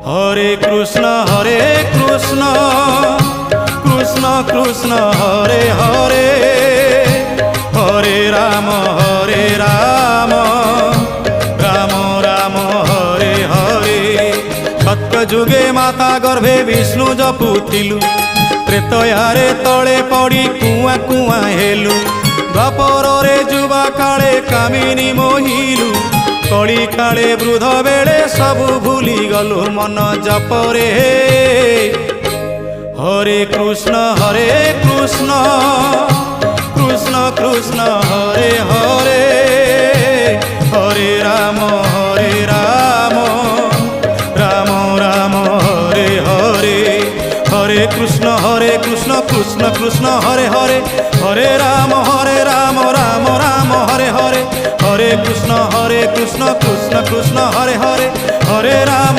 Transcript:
হরে কৃষ্ণ কৃষ্ণ কৃষ্ণ হরে হরে, হরে রাম রাম রাম হরে হরে। সত্য যুগে মাতা গর্ভে বিষ্ণু জপুথিলু, ত্রেতয়ারে তଳେ পড়ি কুয়া কুয়া হেলু। দ্বাপରରେ যুবা কাଳେ কামিনী মোহিলু, কଳି কাଳେ বৃদ্ধ বেড়ে সবু ভুলি গলু মন জপরে। হরে কৃষ্ণ কৃষ্ণ কৃষ্ণ হরে হরে, হরে রাম রাম রাম হরে হরে। হরে কৃষ্ণ কৃষ্ণ কৃষ্ণ হরে হরে, হরে রাম রাম রাম হরে হরে। হরে কৃষ্ণ কৃষ্ণ কৃষ্ণ হরে হরে, হরে রাম